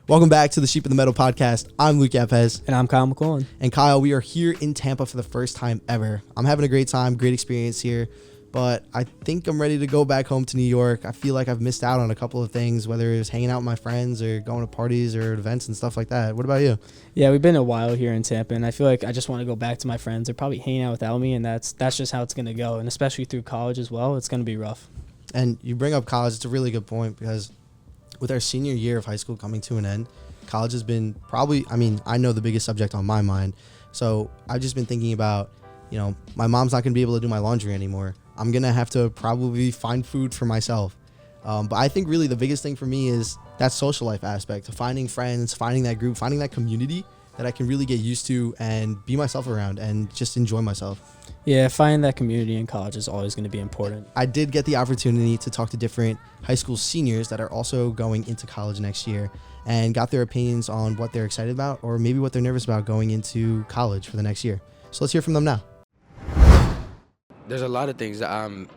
Welcome back to the Sheep in the Meadow podcast. I'm Luke Yapez. And I'm Kyle McClellan. And Kyle, we are here in Tampa for the first time ever. I'm having a great time, great experience here, but I think I'm ready to go back home to New York. I feel like I've missed out on a couple of things, whether it was hanging out with my friends or going to parties or events and stuff like that. What about you? Yeah, we've been a while here in Tampa, and I feel like I just want to go back to my friends. They're probably hanging out without me, and that's just how it's going to go. And especially through college as well, it's going to be rough. And you bring up college. It's a really good point because with our senior year of high school coming to an end, college has been probably, I know the biggest subject on my mind. So I've just been thinking about, my mom's not going to be able to do my laundry anymore. I'm going to have to probably find food for myself. But I think really the biggest thing for me is that social life aspect of finding friends, finding that group, finding that community that I can really get used to and be myself around and just enjoy myself. Yeah, finding that community in college is always going to be important. I did get the opportunity to talk to different high school seniors that are also going into college next year and got their opinions on what they're excited about or maybe what they're nervous about going into college for the next year. So let's hear from them now. There's a lot of things that I'm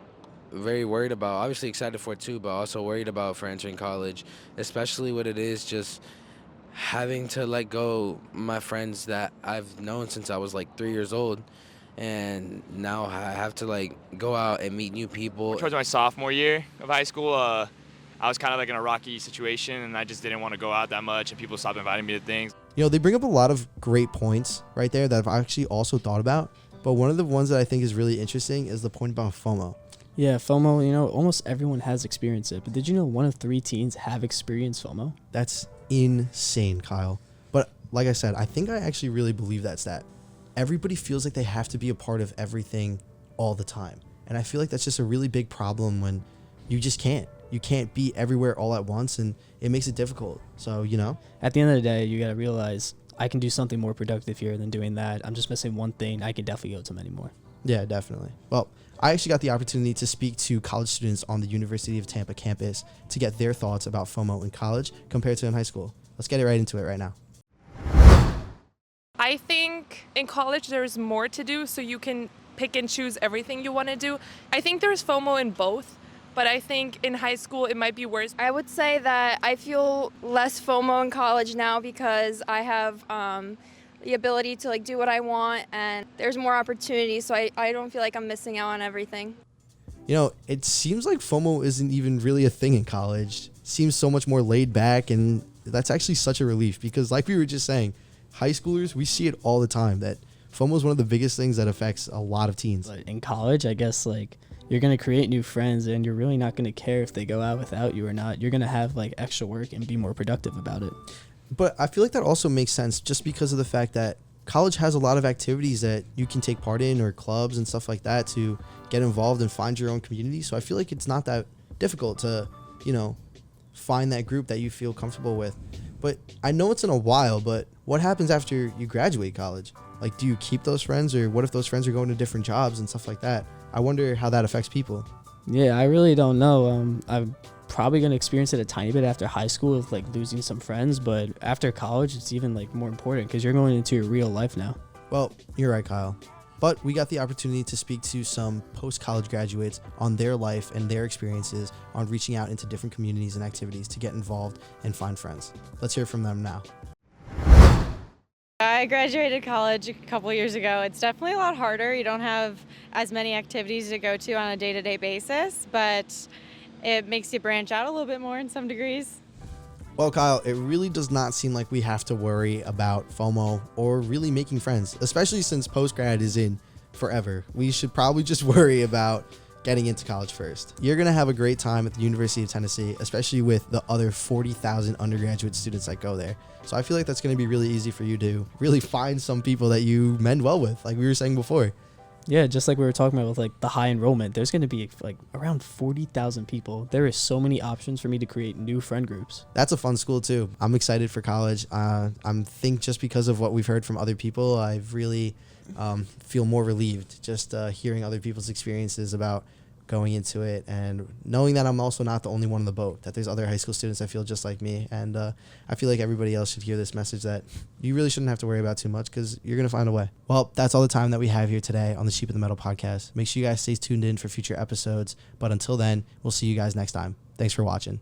very worried about. Obviously excited for it too, but also worried about for entering college, especially what it is just having to let go my friends that I've known since I was like 3 years old. And now I have to go out and meet new people. Towards my sophomore year of high school, I was kind of in a rocky situation, and I just didn't want to go out that much, and people stopped inviting me to things. They bring up a lot of great points right there that I've actually also thought about. But one of the ones that I think is really interesting is the point about FOMO. Yeah, FOMO, almost everyone has experienced it. But did you know 1 of 3 teens have experienced FOMO? That's insane, Kyle. But like I said, I think I actually really believe that stat. Everybody feels like they have to be a part of everything all the time. And I feel like that's just a really big problem when you just can't. You can't be everywhere all at once, and it makes it difficult. So, At the end of the day, you got to realize I can do something more productive here than doing that. I'm just missing one thing. I can definitely go to many more. Yeah, definitely. Well, I actually got the opportunity to speak to college students on the University of Tampa campus to get their thoughts about FOMO in college compared to in high school. Let's get right into it right now. I think in college there's more to do, so you can pick and choose everything you want to do. I think there's FOMO in both, but I think in high school it might be worse. I would say that I feel less FOMO in college now because I have the ability to do what I want, and there's more opportunities, so I don't feel like I'm missing out on everything. It seems like FOMO isn't even really a thing in college. It seems so much more laid back, and that's actually such a relief because like we were just saying, high schoolers, we see it all the time that FOMO is one of the biggest things that affects a lot of teens. But in college, I guess you're going to create new friends, and you're really not going to care if they go out without you or not. You're going to have extra work and be more productive about it. But I feel like that also makes sense just because of the fact that college has a lot of activities that you can take part in or clubs and stuff like that to get involved and find your own community. So I feel like it's not that difficult to, find that group that you feel comfortable with. But I know it's in a while, but what happens after you graduate college? Do you keep those friends, or what if those friends are going to different jobs and stuff like that? I wonder how that affects people. Yeah, I really don't know. I'm probably going to experience it a tiny bit after high school with losing some friends, but after college, it's even more important because you're going into your real life now. Well, you're right, Kyle. But we got the opportunity to speak to some post-college graduates on their life and their experiences on reaching out into different communities and activities to get involved and find friends. Let's hear from them now. I graduated college a couple years ago. It's definitely a lot harder. You don't have as many activities to go to on a day-to-day basis, but it makes you branch out a little bit more in some degrees. Well, Kyle, it really does not seem like we have to worry about FOMO or really making friends, especially since post-grad is in forever. We should probably just worry about getting into college first. You're going to have a great time at the University of Tennessee, especially with the other 40,000 undergraduate students that go there. So I feel like that's going to be really easy for you to really find some people that you mend well with, like we were saying before. Yeah, just like we were talking about with the high enrollment, there's going to be around 40,000 people. There is so many options for me to create new friend groups. That's a fun school too. I'm excited for college. I'm think just because of what we've heard from other people, I've really feel more relieved just hearing other people's experiences about going into it and knowing that I'm also not the only one in the boat, that there's other high school students that feel just like me. And I feel like everybody else should hear this message that you really shouldn't have to worry about too much because you're going to find a way. Well, that's all the time that we have here today on the Sheep in the Meadow podcast. Make sure you guys stay tuned in for future episodes. But until then, we'll see you guys next time. Thanks for watching.